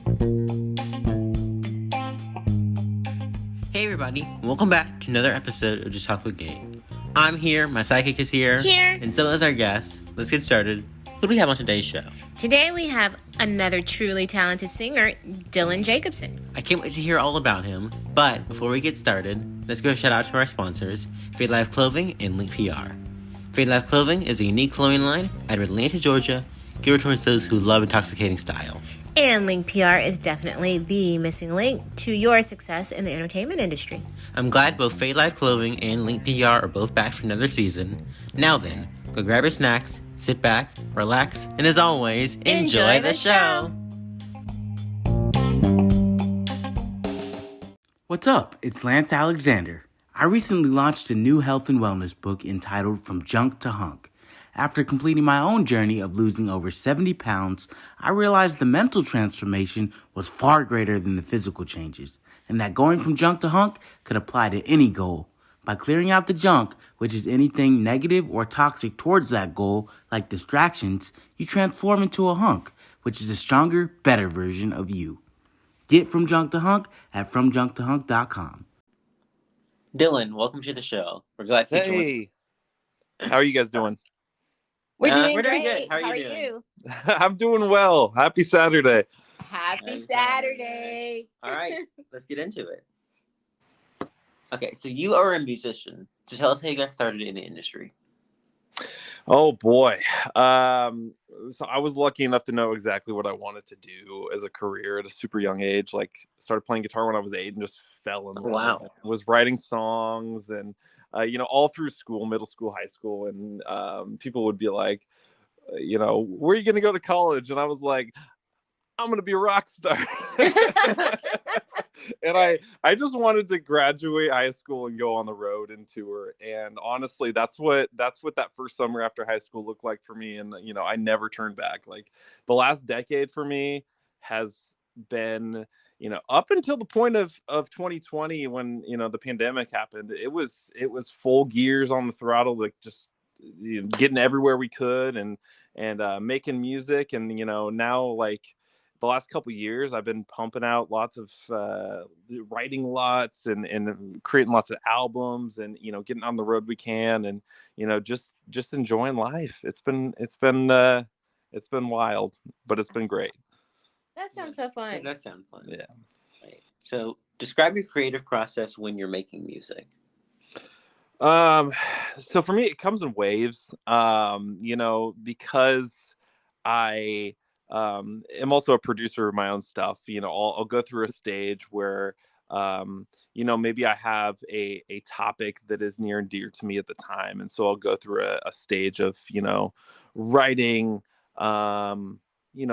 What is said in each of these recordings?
Hey everybody, welcome back to another episode of Just Talk with Gabe. I'm here, my psychic is here, and so is our guest. Let's get started. Who do we have on today's show? Today we have another truly talented singer, Dylan JAKOBSEN. I can't wait to hear all about him, but before we get started, let's go shout out to our sponsors, Fade Life Clothing and Link PR. Fade Life Clothing is a unique clothing line out of Atlanta, Georgia, geared towards those who love intoxicating style. And Link PR is definitely the missing link to your success in the entertainment industry. I'm glad both Fade Life Clothing and Link PR are both back for another season. Now then, go grab your snacks, sit back, relax, and as always, enjoy the show! What's up? It's Lance Alexander. I recently launched a new health and wellness book entitled From Junk to Hunk. After completing my own journey of losing over 70 pounds, I realized the mental transformation was far greater than the physical changes, and that going from junk to hunk could apply to any goal. By clearing out the junk, which is anything negative or toxic towards that goal, like distractions, you transform into a hunk, which is a stronger, better version of you. Get From Junk to Hunk at FromJunkToHunk.com. Dylan, welcome to the show. We're glad you joined. Hey, how are you guys doing? We're doing we're doing great. good. How are you doing? I'm doing well. Happy Saturday. Happy Saturday. All right, let's get into it. Okay, so you are a musician. So tell us how you got started in the industry. Oh boy. So I was lucky enough to know exactly what I wanted to do as a career at a super young age. Like started playing guitar when I was 8 and just fell in love. Wow. Was writing songs and all through school, middle school, high school, and people would be like, where are you going to go to college? And I was like, I'm going to be a rock star. And I just wanted to graduate high school and go on the road and tour. And honestly, that's what that first summer after high school looked like for me. And, I never turned back. Like the last decade for me has been, up until the point of 2020 when, the pandemic happened, it was full gears on the throttle, like just getting everywhere we could and making music. And, now like, the last couple of years, I've been pumping out lots of writing lots and creating lots of albums and getting on the road we can and just enjoying life. It's been wild, but it's been great. That sounds so fun. Yeah, that sounds fun. Yeah. Right. So describe your creative process when you're making music. So for me, it comes in waves. Because I am also a producer of my own stuff. I'll go through a stage where, maybe I have a topic that is near and dear to me at the time. And so I'll go through a stage of, writing,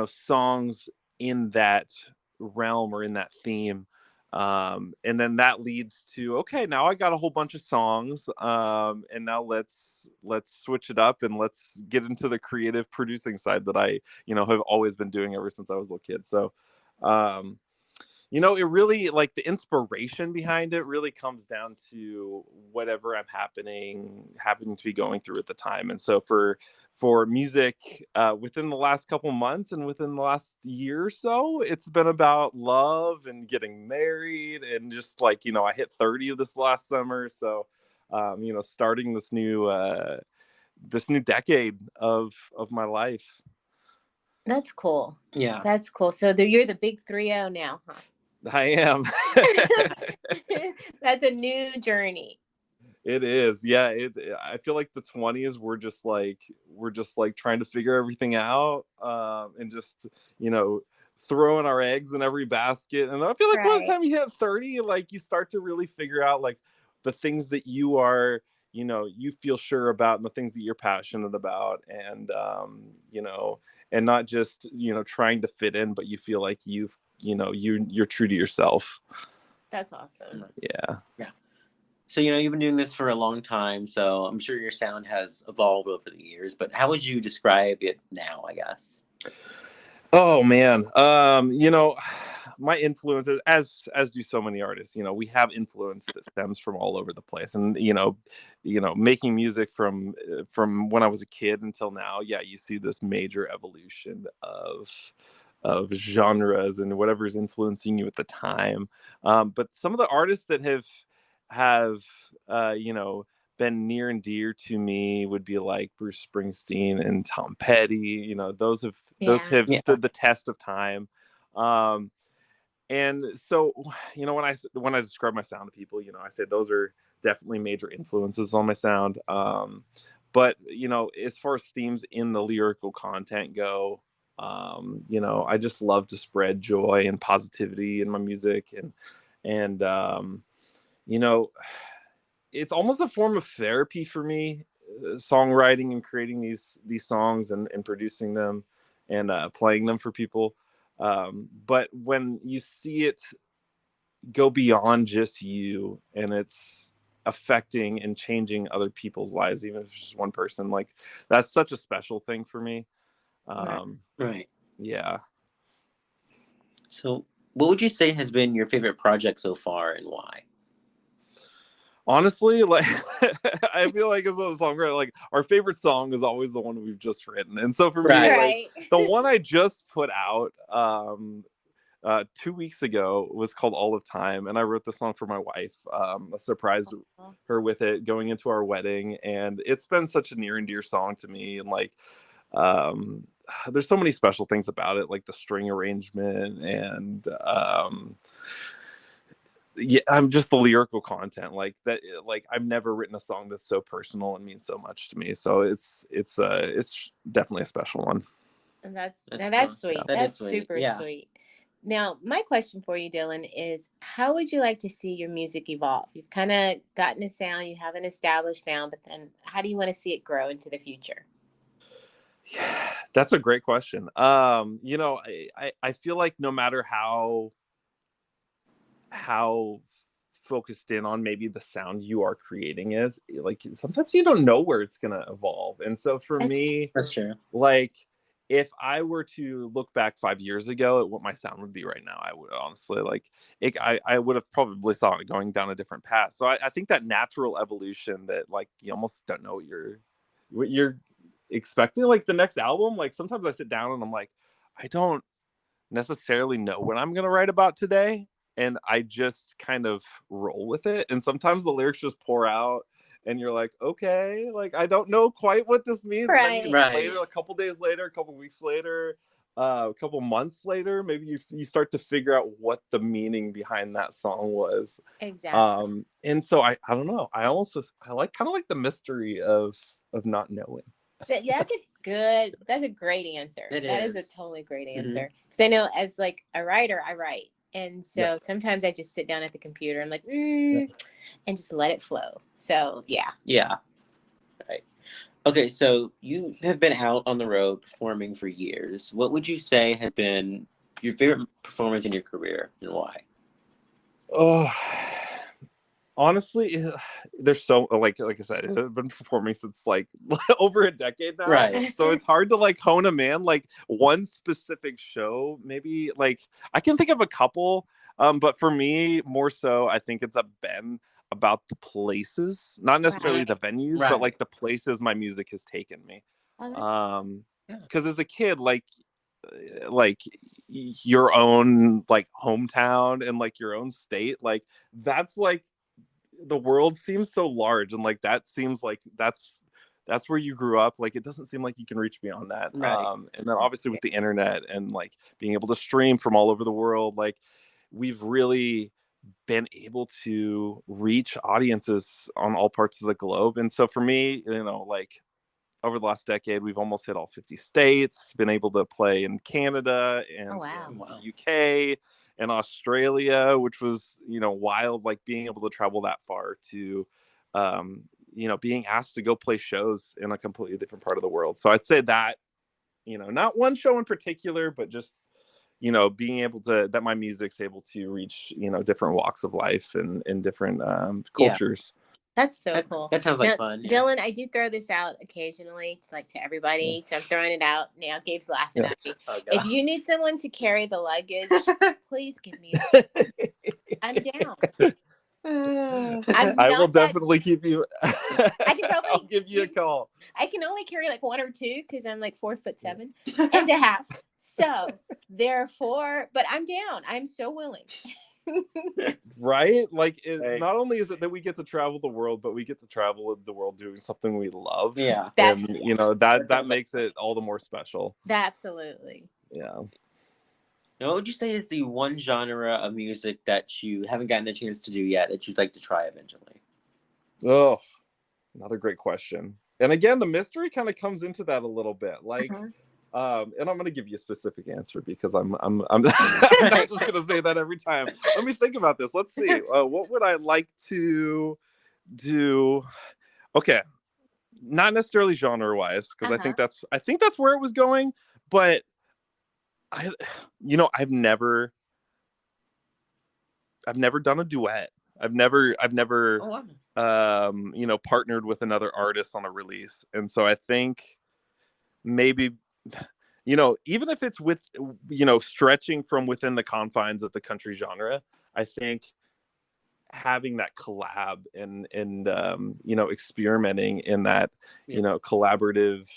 songs in that realm or in that theme. And then that leads to, okay, now I got a whole bunch of songs. And now let's switch it up and let's get into the creative producing side that I, have always been doing ever since I was a little kid. So, it really like the inspiration behind it really comes down to whatever I'm happening to be going through at the time. And so for music, within the last couple months and within the last year or so, it's been about love and getting married and just like, I hit 30 this last summer. So, starting this new decade of my life. That's cool. Yeah. That's cool. So you're the big 3-0 now, huh? I am. That's a new journey. It is. Yeah. I feel like the 20s we're just like trying to figure everything out, and just, throwing our eggs in every basket. And I feel like by the time you hit 30, like you start to really figure out like the things that you are, you feel sure about and the things that you're passionate about. And, and not just, trying to fit in, but you feel like you're true to yourself. That's awesome. Yeah. Yeah. So, you've been doing this for a long time, so I'm sure your sound has evolved over the years, but how would you describe it now, I guess? Oh, man. My influences, as do so many artists, we have influence that stems from all over the place. And, making music from when I was a kid until now, yeah, you see this major evolution of genres and whatever's influencing you at the time. But some of the artists that have been near and dear to me would be like Bruce Springsteen and Tom Petty. Those have stood the test of time. And so, when I describe my sound to people, I say those are definitely major influences on my sound. But as far as themes in the lyrical content go, I just love to spread joy and positivity in my music, and it's almost a form of therapy for me, songwriting and creating these songs and producing them and playing them for people. But when you see it go beyond just you and it's affecting and changing other people's lives, even if it's just one person, like that's such a special thing for me. Right. Yeah. So what would you say has been your favorite project so far and why? Honestly, like I feel like as a songwriter, like our favorite song is always the one we've just written. And so for me, like the one I just put out 2 weeks ago was called All of Time, and I wrote the song for my wife. I surprised her with it going into our wedding, and it's been such a near and dear song to me. And like there's so many special things about it, like the string arrangement and I'm just the lyrical content like that. Like I've never written a song that's so personal and means so much to me. So it's definitely a special one. And that's sweet. That's super Yeah. sweet. Now, my question for you, Dylan, is how would you like to see your music evolve? You've kind of gotten a sound, you have an established sound, but then how do you want to see it grow into the future? Yeah, that's a great question. I feel like no matter how focused in on maybe the sound you are creating is, like sometimes you don't know where it's gonna evolve. And so for me, that's true. Like if I were to look back 5 years ago at what my sound would be right now, I would honestly I would have probably thought it going down a different path. So I think that natural evolution that like you almost don't know what you're expecting, like the next album, like sometimes I sit down and I'm like, I don't necessarily know what I'm gonna write about today, and I just kind of roll with it. And sometimes the lyrics just pour out, and you're like, okay, like I don't know quite what this means. Right. Later, a couple days later, a couple weeks later, a couple months later, maybe you start to figure out what the meaning behind that song was. Exactly. And so I don't know. I like kind of like the mystery of not knowing. That's a great answer. That is a totally great answer. Because I know as like a writer, I write. And so sometimes I just sit down at the computer and like, and just let it flow. So yeah. Yeah. Right. Okay, so you have been out on the road performing for years. What would you say has been your favorite performance in your career and why? Oh, honestly, there's so like I said, I've been performing since like over a decade now. Right. So it's hard to like hone a man like one specific show. Maybe like I can think of a couple, but for me more so, I think it's been about the places, not necessarily the venues, but like the places my music has taken me. Because as a kid, like your own like hometown and like your own state, like that's like the world seems so large, and like that seems like that's where you grew up. Like it doesn't seem like you can reach beyond that. And then obviously with the internet and like being able to stream from all over the world, like we've really been able to reach audiences on all parts of the globe. And so for me, like over the last decade, we've almost hit all 50 states, been able to play in Canada and the UK and Australia, which was, wild, like being able to travel that far to, being asked to go play shows in a completely different part of the world. So I'd say that, not one show in particular, but just, being able to, that my music's able to reach, different walks of life and different cultures. That's so cool. That sounds like fun. Yeah. Dylan, I do throw this out occasionally to everybody. So I'm throwing it out now. Gabe's laughing at me. If you need someone to carry the luggage, please give me I'm down. I will definitely keep you. I can probably. I'll give you a call. I can only carry like 1 or 2 because I'm like 4'7.5". So therefore, but I'm down. I'm so willing. Right? Like, not only is it that we get to travel the world, but we get to travel the world doing something we love. Yeah. And that makes it all the more special. Absolutely. Yeah. Now, what would you say is the one genre of music that you haven't gotten a chance to do yet that you'd like to try eventually? Oh, another great question. And again, the mystery kind of comes into that a little bit. Like, and I'm going to give you a specific answer because I'm not just going to say that every time. Let me think about this. Let's see. What would I like to do? Okay, not necessarily genre wise, because I think that's where it was going. But I've never done a duet. I've never partnered with another artist on a release. And so I think maybe, even if it's with, stretching from within the confines of the country genre, I think having that collab and experimenting in that, collaborative,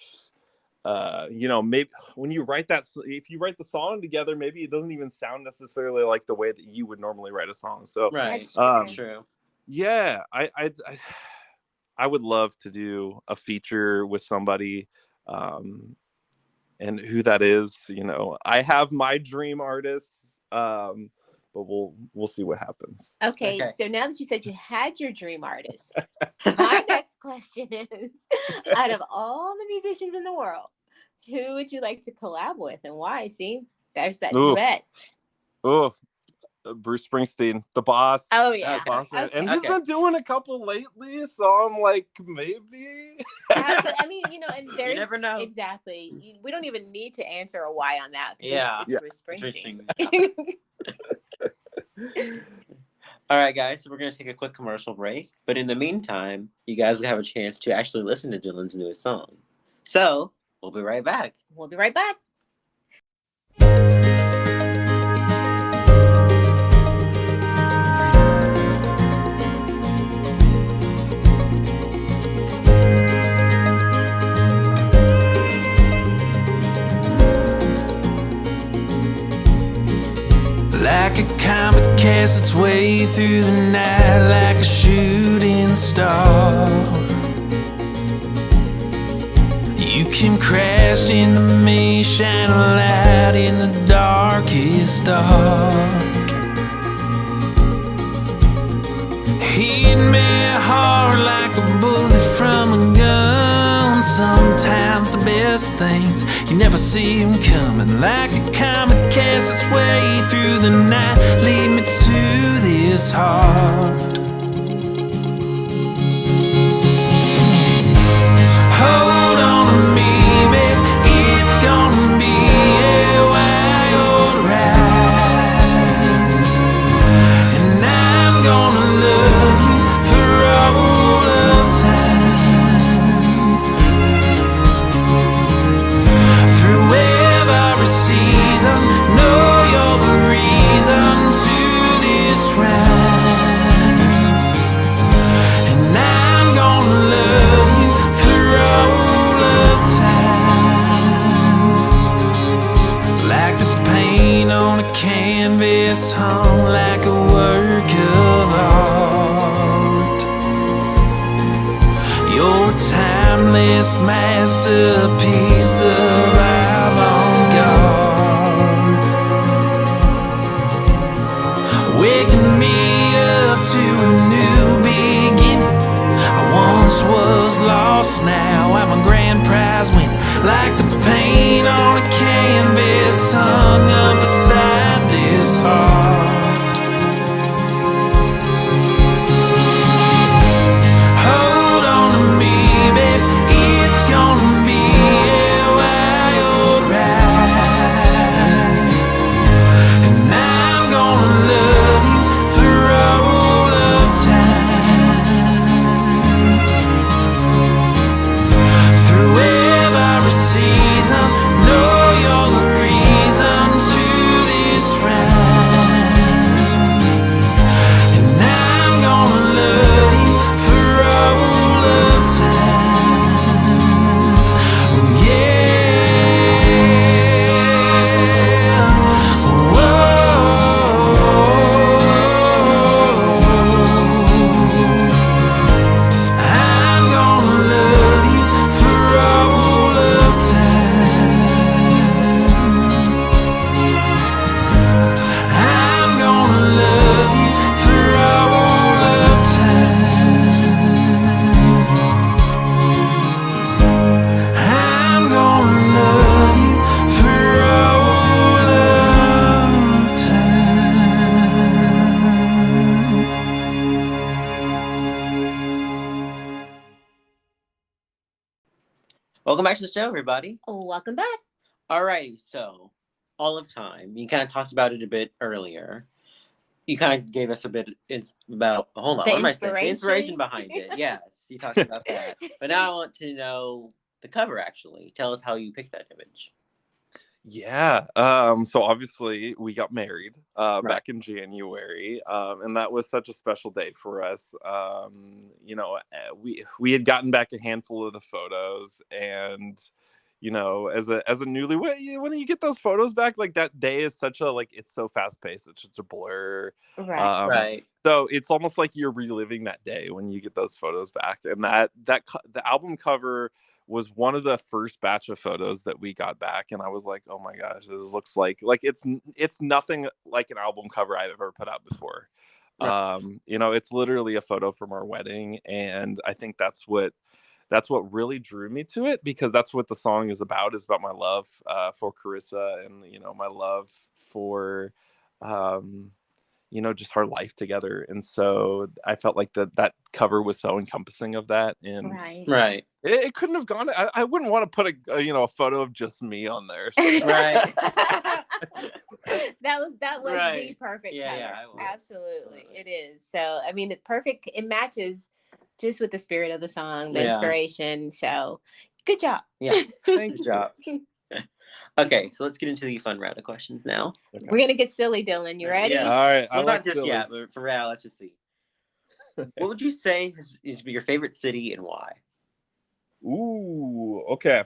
maybe when you write if you write the song together, maybe it doesn't even sound necessarily like the way that you would normally write a song. So right, that's true. Yeah, I would love to do a feature with somebody, and who that is, I have my dream artists, but we'll see what happens. Okay, so now that you said you had your dream artist, my next question is, out of all the musicians in the world, who would you like to collab with and why? See, there's that duet. Oh, Bruce Springsteen, the boss. Oh yeah, boss man. And he's been doing a couple lately, so I'm like, maybe. I mean, and there's, you never know. Exactly. We don't even need to answer a why on that. It's Bruce Springsteen. All right, guys, so we're going to take a quick commercial break. But in the meantime, you guys will have a chance to actually listen to Dylan's newest song. So we'll be right back. We'll be right back. Like a comet casts its way through the night like a shooting star. You came crashed into me, shine a light in the darkest dark. Hit me hard like a bullet from a gun. Sometimes the best things, you never see them coming. Like a comet casts its way through the night, lead me to this heart. Hold on to me, babe, it's gonna be a wild ride. And I'm gonna love you for all of time. Through every season, know you're the reason to this rhyme. And I'm gonna love you for all of time. Like the paint on a canvas, hung like a work of art. You're a timeless masterpiece of avant-garde, waking me up to a new beginning. I once was lost, now I'm a grand prize winner. Like the paint on a canvas hung up beside this heart. Hold on to me, babe, it's gonna be a wild ride. And I'm gonna love you for all of time. Through every season, know you're the reason to this rhyme. Welcome back to the show, everybody. Welcome back. Alrighty, so all of time. You kind of talked about it a bit earlier. You kind of gave us a bit. It's about what am I saying? The inspiration behind it. Yes, you talked about that. But now I want to know the cover. Actually, tell us how you picked that image. Yeah. So obviously we got married back in January, and that was such a special day for us. We had gotten back a handful of the photos, and as a newlywed, when you get those photos back, like that day is such a it's so fast paced. It's just a blur. Right. So it's almost like you're reliving that day when you get those photos back, and the album cover was one of the first batch of photos that we got back, and I was like, oh my gosh, this looks like it's nothing like an album cover I've ever put out before. Right. It's literally a photo from our wedding, and I think that's what really drew me to it, because that's what the song is about my love for Carissa, and my love for just our life together. And so I felt like that cover was so encompassing of that. And right. It couldn't have gone. I wouldn't want to put a photo of just me on there. So. Right. that was right. The perfect cover. Yeah, absolutely. It is. So I mean, it matches just with the spirit of the song, the inspiration. So good job. Yeah. Good job. Okay, so let's get into the fun round of questions now. Okay. We're gonna get silly, Dylan. You ready? Yeah. All right. Well, not just yet, but for real, let's just see. What would you say is your favorite city and why? Ooh, okay.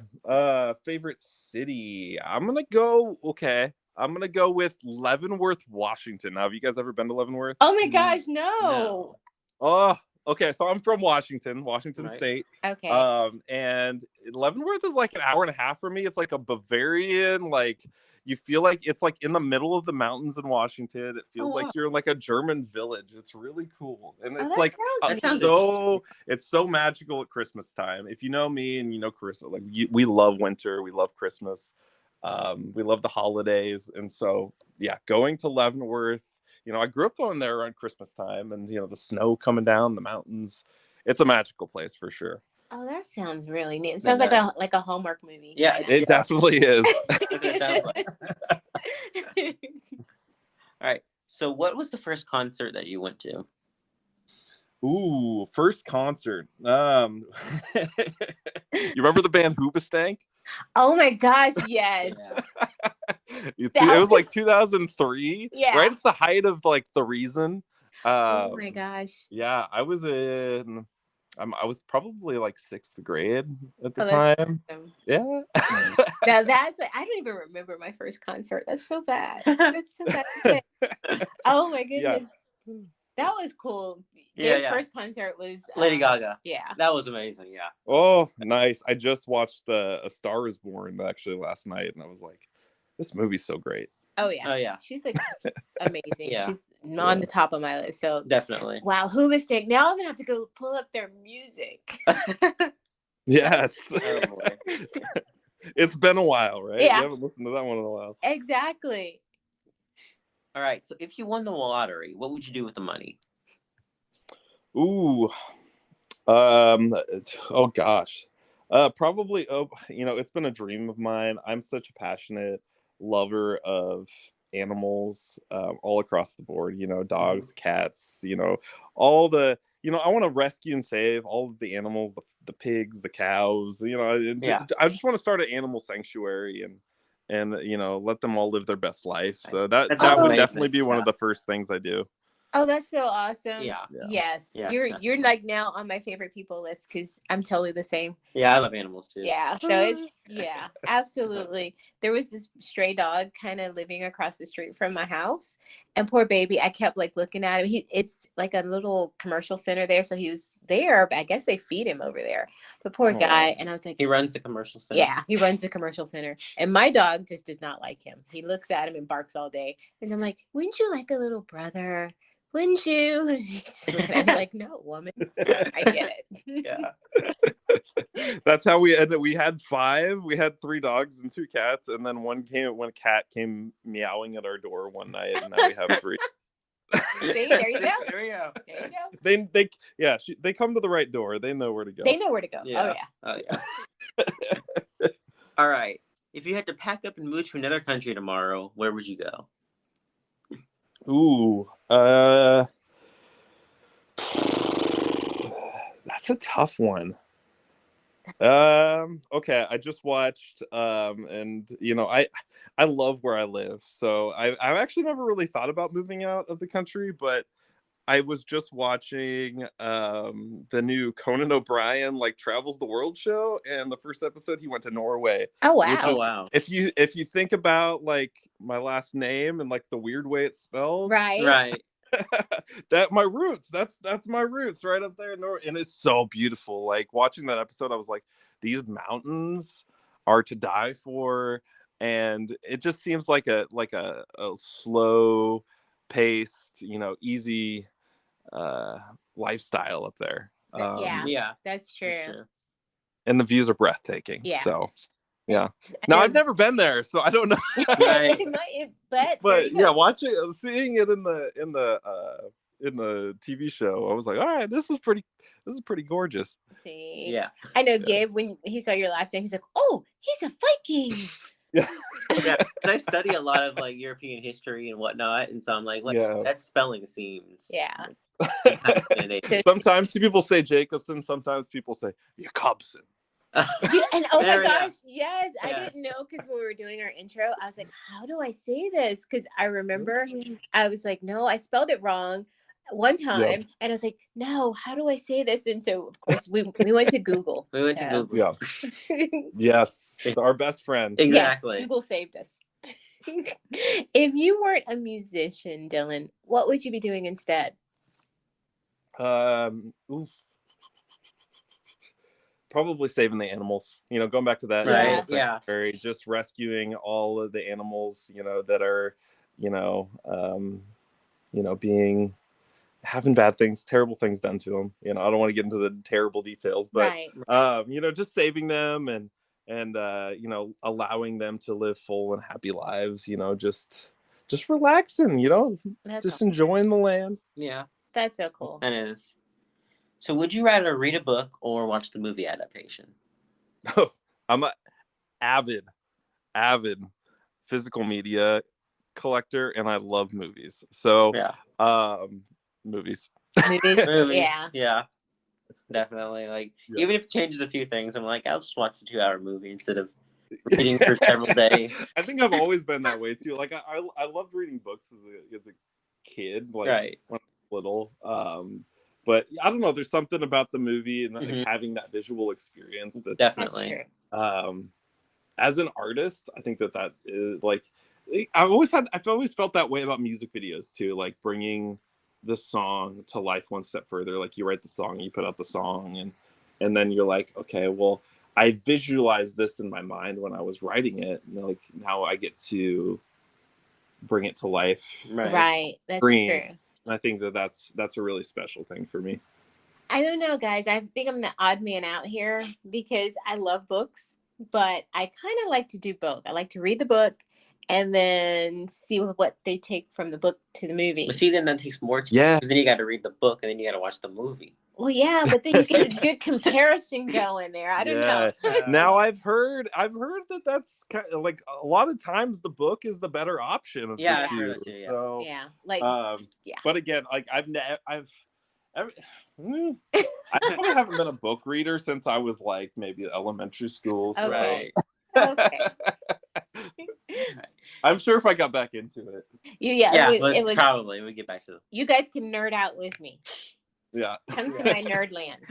Favorite city. I'm gonna go with Leavenworth, Washington. Now, have you guys ever been to Leavenworth? Oh my gosh, no. Oh, okay. So I'm from Washington right. State. Okay. And Leavenworth is like an hour and a half for me. It's like a Bavarian, you feel like it's like in the middle of the mountains in Washington. It feels like you're in like a German village. It's really cool. And it's it's so magical at Christmas time. If you know me and you know Carissa, we love winter. We love Christmas. We love the holidays. And so, yeah, going to Leavenworth, I grew up going there around Christmas time, and, the snow coming down the mountains. It's a magical place for sure. Oh, that sounds really neat. It sounds like a Hallmark movie. Yeah, it definitely is. That's what it sounds like. All right. So what was the first concert that you went to? Ooh, first concert. You remember the band Hoobastank? Oh my gosh, yes. It was like 2003. Yeah. Right at the height of The Reason. Oh my gosh. Yeah, I was probably sixth grade at the time. Awesome. Yeah. Now I don't even remember my first concert. That's so bad. That's so bad. Oh my goodness. Yeah. That was cool. Their first concert was Lady Gaga. Yeah. That was amazing. Yeah. Oh, nice. I just watched A Star Is Born actually last night, and I was like, this movie's so great. Oh yeah. Oh yeah. She's amazing. Yeah. She's on the top of my list. So definitely. Wow, Hoobastank. Now I'm gonna have to go pull up their music. Yes. Oh, boy. It's been a while, right? Yeah. You haven't listened to that one in a while. Exactly. All right. So if you won the lottery, what would you do with the money? Ooh. Oh gosh. Probably. It's been a dream of mine. I'm such a passionate lover of animals, all across the board. Dogs, cats. All the. I want to rescue and save all of the animals, the pigs, the cows. I just want to start an animal sanctuary and let them all live their best life. So that would definitely be one of the first things I do. Oh, that's so awesome. Yeah. Yes. You're now on my favorite people list, because I'm totally the same. Yeah, I love animals too. Yeah. So absolutely. There was this stray dog kind of living across the street from my house, and poor baby, I kept looking at him. It's like a little commercial center there. So he was there, but I guess they feed him over there. But poor guy. And I was like, he runs the commercial center. Yeah, he runs the commercial center. And my dog just does not like him. He looks at him and barks all day. And I'm like, wouldn't you like a little brother? Wouldn't you? And I'm like, no, woman. So I get it. Yeah. That's how we ended. We had 5. We had 3 dogs and 2 cats, and then one cat came meowing at our door one night, and now we have 3. See, there you go. There you go. There you go. They come to the right door. They know where to go. They know where to go. Yeah. Oh yeah. All right. If you had to pack up and move to another country tomorrow, where would you go? Ooh, that's a tough one. Okay, I just watched and I love where I live, so I've actually never really thought about moving out of the country, but I was just watching the new Conan O'Brien like travels the world show, and the first episode he went to Norway. Oh wow! Which is, wow! If you think about like my last name and like the weird way it's spelled, right. that my roots. That's my roots right up there in Norway, and it's so beautiful. Like watching that episode, I was like, these mountains are to die for, and it just seems like a slow paced, easy lifestyle up there. Yeah, that's true. And the views are breathtaking. Yeah. So yeah. Now I've never been there, so I don't know. Right. but seeing it in the TV show, I was like, all right, this is pretty gorgeous. See. Yeah. I know Gabe, when he saw your last name, he's like, oh, he's a Viking. Yeah. Yeah, I study a lot of like European history and whatnot, and so I'm like, that spelling seems Sometimes people say Jacobsen, sometimes people say JAKOBSEN. And oh my gosh, yes, I didn't know, because when we were doing our intro, I was like, how do I say this? Because I remember I was like, no, I spelled it wrong one time, and I was like, no, how do I say this? And so of course we went to Google. To Google. Yeah. Yes, our best friend. Exactly. Yes, Google saved us. If you weren't a musician, Dylan, what would you be doing instead? Probably saving the animals, going back to that. Right. Just rescuing all of the animals, that are, having terrible things done to them. I don't want to get into the terrible details, but, just saving them and allowing them to live full and happy lives, just relaxing, just enjoying the land. Yeah. That's so cool. That is. So would you rather read a book or watch the movie adaptation? I'm a avid physical media collector, and I love movies. So movies. Yeah, definitely. Like even if it changes a few things, I'm like, I'll just watch the 2-hour movie instead of reading for several days. I think I've always been that way too. Like I loved reading books as a kid, like when I was little. But I don't know, there's something about the movie and like, having that visual experience that's definitely. As an artist, I think that is like, I've always felt that way about music videos too, like bringing the song to life one step further. Like you write the song, you put out the song, and then you're like, okay, well, I visualized this in my mind when I was writing it, and like now I get to bring it to life. Right. That's true. I think that's a really special thing for me. I don't know, guys. I think I'm the odd man out here because I love books, but I kind of like to do both. I like to read the book and then see what they take from the book to the movie. But see, then that takes more time. Yeah. Because then you got to read the book and then you got to watch the movie. Well, yeah, but then you get a good comparison going there. I don't know. Now I've heard that that's kind of like a lot of times the book is the better option of the two. So but again, like I probably haven't been a book reader since I was like maybe elementary school. So. Okay. Okay. I'm sure if I got back into it. It would probably we get back to it. You guys can nerd out with me. Yeah. Come to my nerd land.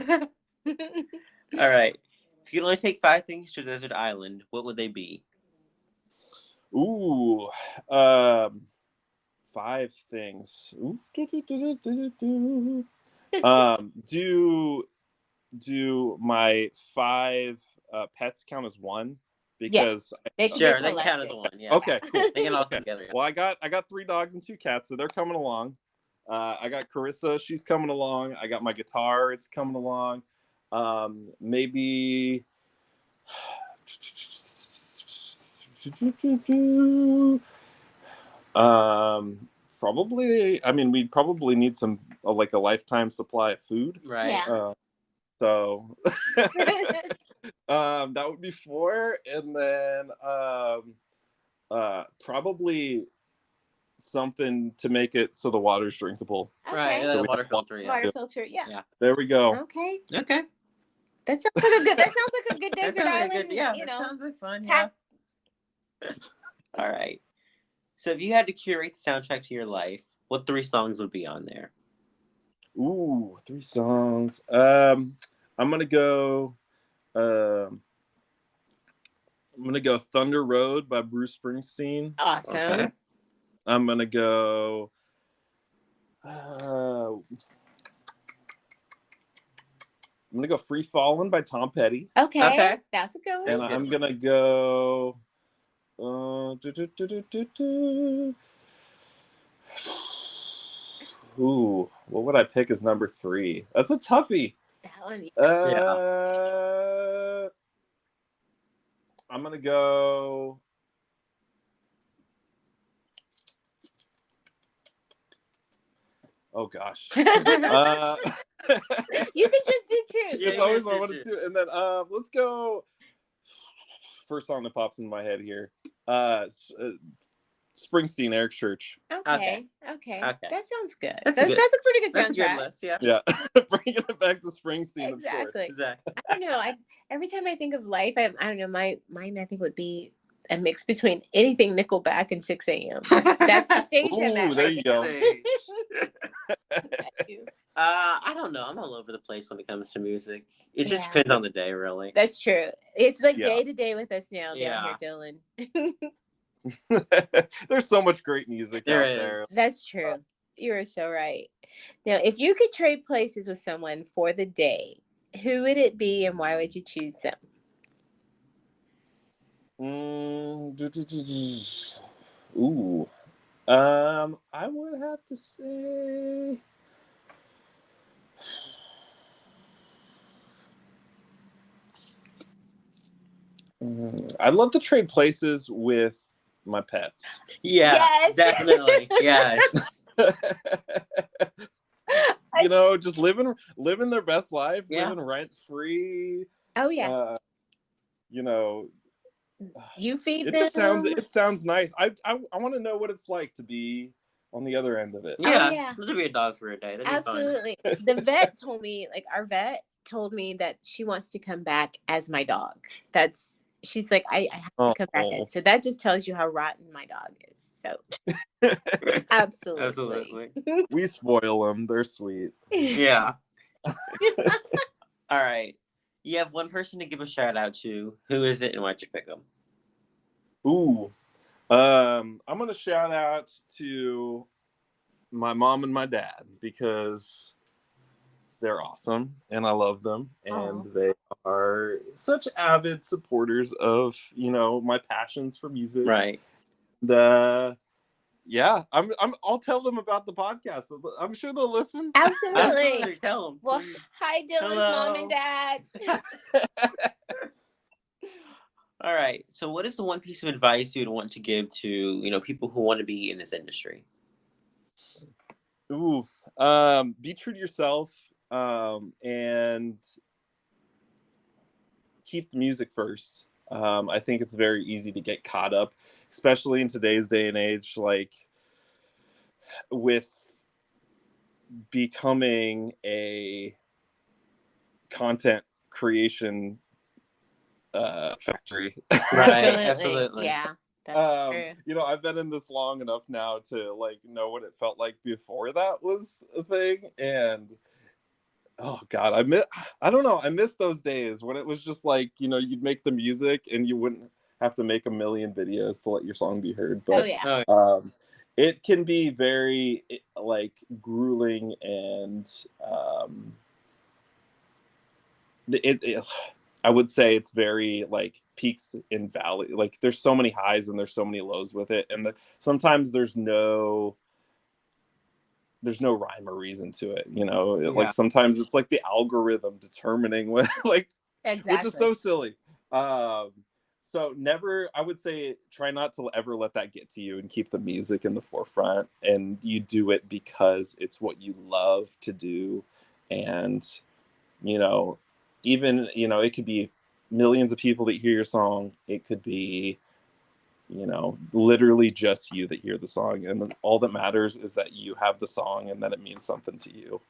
All right. If you could only take 5 things to a desert island, what would they be? Ooh. 5 things. Ooh. Do my 5 pets count as one? Because they can count as one. Yeah. Okay, cool. They can all come together. Well, I got 3 dogs and 2 cats, so they're coming along. I got Carissa, she's coming along. I got my guitar, it's coming along. Maybe probably, I mean, we'd probably need some like a lifetime supply of food. Right. Yeah. So That would be 4, and then probably something to make it so the water's drinkable. Okay. Right, So the we water have filter, yeah. Water filter, yeah. Yeah. There we go. Okay. Okay. That sounds like a good. That sounds like a good That desert sounds like island. good, yeah, you that know, sounds like fun, yeah. pack. All right. So if you had to curate the soundtrack to your life, what 3 songs would be on there? Ooh, 3 songs. I'm gonna go. I'm gonna go Thunder Road by Bruce Springsteen. Awesome. Okay. I'm gonna go. I'm gonna go Free Fallin' by Tom Petty. Okay. That's a good one. And I'm gonna go. Ooh, what would I pick as number 3? That's a toughie. That one. I'm gonna go. Oh gosh. You can just do 2. It's always my 1 and 2, and then let's go. First song that pops in my head here. Springsteen, Eric Church. Okay. That sounds good. That's That's good. a pretty good That's a good soundtrack. list, yeah. Yeah, bringing it back to Springsteen. Exactly. Exactly. I don't know. Every time I think of life, I don't know. Mine, I think would be a mix between anything Nickelback and 6 a.m. That's the stage I'm at. Ooh, there you go. I don't know. I'm all over the place when it comes to music. It just Yeah. depends on the day, really. That's true. It's like Yeah. day to day with us now Yeah. down here, Dylan. There's so much great music There out is. there. That's true. You are so right. Now, if you could trade places with someone for the day, who would it be and why would you choose them? Ooh. I would have to say. I'd love to trade places with my pets. Yeah, Yes. definitely. Yes. You know, just living their best life, Yeah. living rent free. Oh yeah. You know, You feed it them. just sounds nice. I want to know what it's like to be on the other end of it. Yeah. yeah. Let it be a dog for a day. That'd be Absolutely. The vet told me, like our vet told me that she wants to come back as my dog. She's like, I have to come back. Oh. So that just tells you how rotten my dog is. So fun. absolutely. Absolutely. We spoil them. They're sweet. Yeah. All right. You have one person to give a shout out to. Who is it and why'd you pick them? Ooh. I'm going to shout out to my mom and my dad because they're awesome and I love them. And they are such avid supporters of, you know, my passions for music. Right. Yeah, I'll tell them about the podcast. I'm sure they'll listen. Absolutely. Tell them. Well, hi, Dylan's mom and dad. All right. So what is the one piece of advice you would want to give to, you know, people who want to be in this industry? Ooh, be true to yourself, and keep the music first. I think it's very easy to get caught up, especially in today's day and age, like with becoming a content creation factory. Right. Absolutely. Yeah. That's true. You know, I've been in this long enough now to like know what it felt like before that was a thing, and oh god, I don't know, I miss those days when it was just like, you know, you'd make the music and you wouldn't have to make a million videos to let your song be heard. But it can be very like grueling and I would say it's very like peaks and valley. Like there's so many highs and there's so many lows with it, and sometimes there's no rhyme or reason to it. You know, like sometimes it's like the algorithm determining what, like, which is so silly. So I would say try not to ever let that get to you, and keep the music in the forefront, and you do it because it's what you love to do. And, you know, even, you know, it could be millions of people that hear your song. It could be, literally just you that hear the song. And then all that matters is that you have the song and that it means something to you.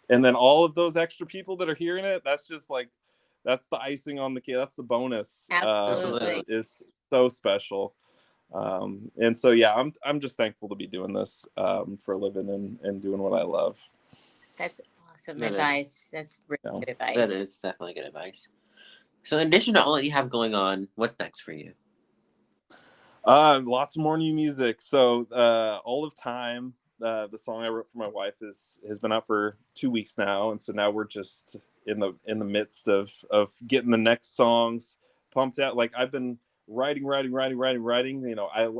And then all of those extra people that are hearing it, that's the icing on the cake. That's the bonus. Absolutely. Is so special. And so, yeah, I'm just thankful to be doing this for a living and doing what I love. That's awesome advice. That's really good advice. That is definitely good advice. So in addition to all that you have going on, what's next for you? Lots more new music. So All of Time, the song I wrote for my wife, has been out for 2 weeks now, and so now we're just in the midst of getting the next songs pumped out. Like, I've been writing. I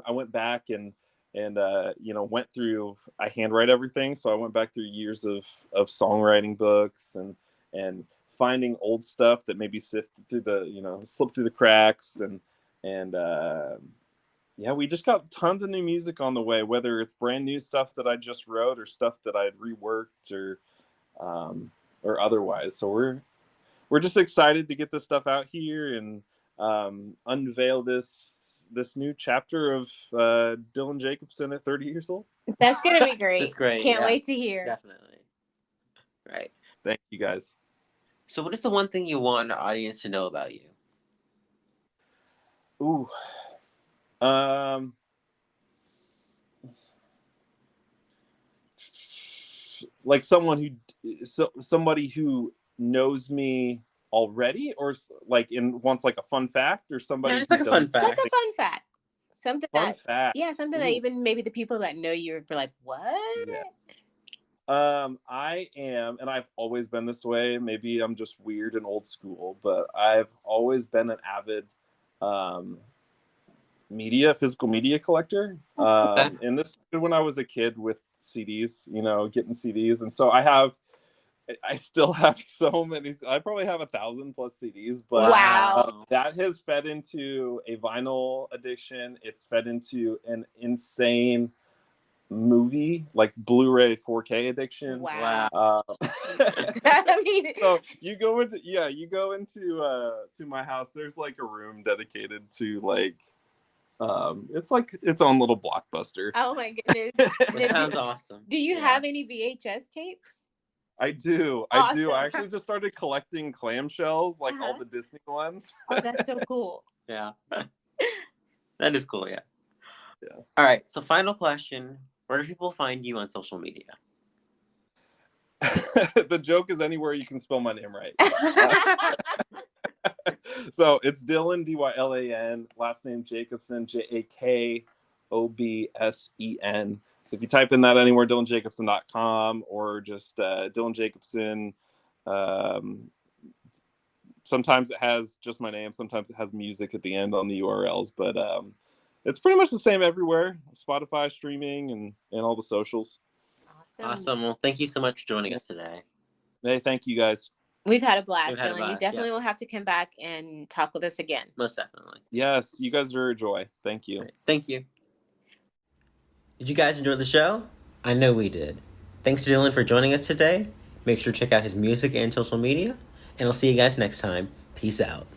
went back and went through. I handwrite everything, so I went back through years of songwriting books and finding old stuff that maybe slipped through the cracks and yeah, we just got tons of new music on the way, whether it's brand new stuff that I just wrote or stuff that I had reworked or otherwise. So we're just excited to get this stuff out here and unveil this new chapter of Dylan Jacobsen at 30 years old. That's gonna be great. That's great. Can't wait to hear. Definitely. Right. Thank you, guys. So what is the one thing you want our audience to know about you? Ooh. Like somebody who knows me already, or like wants like a fun fact, or somebody just like a fun fact. Like a fun fact. Something fact. Yeah, something that even maybe the people that know you are like, what? Yeah. I am, and I've always been this way. Maybe I'm just weird and old school, but I've always been an avid physical media collector. And this started when I was a kid with CDs, getting CDs. And so I still have so many. I probably have 1,000+ CDs, but wow. That has fed into a vinyl addiction. It's fed into an insane movie, like Blu-ray 4K addiction. Wow. I mean, so you go into to my house. There's like a room dedicated to like it's like its own little Blockbuster. Oh my goodness. That sounds awesome. Do you have any VHS tapes? I do. Awesome. I do. I actually just started collecting clamshells, like all the Disney ones. Oh, that's so cool. Yeah. That is cool, yeah. Yeah. All right, so final question. Where do people find you on social media? The joke is anywhere you can spell my name right. So it's Dylan, Dylan, last name Jacobsen, Jakobsen. So if you type in that anywhere, DylanJacobsen.com or just Dylan Jacobsen. Sometimes it has just my name. Sometimes it has music at the end on the URLs. But it's pretty much the same everywhere. Spotify, streaming, and all the socials. Awesome. Well, thank you so much for joining us today. Hey, thank you guys. We've had a blast, Dylan. You definitely will have to come back and talk with us again. Most definitely. Yes, you guys are a joy. Thank you. Right. Thank you. Did you guys enjoy the show? I know we did. Thanks to Dylan for joining us today. Make sure to check out his music and social media. And I'll see you guys next time. Peace out.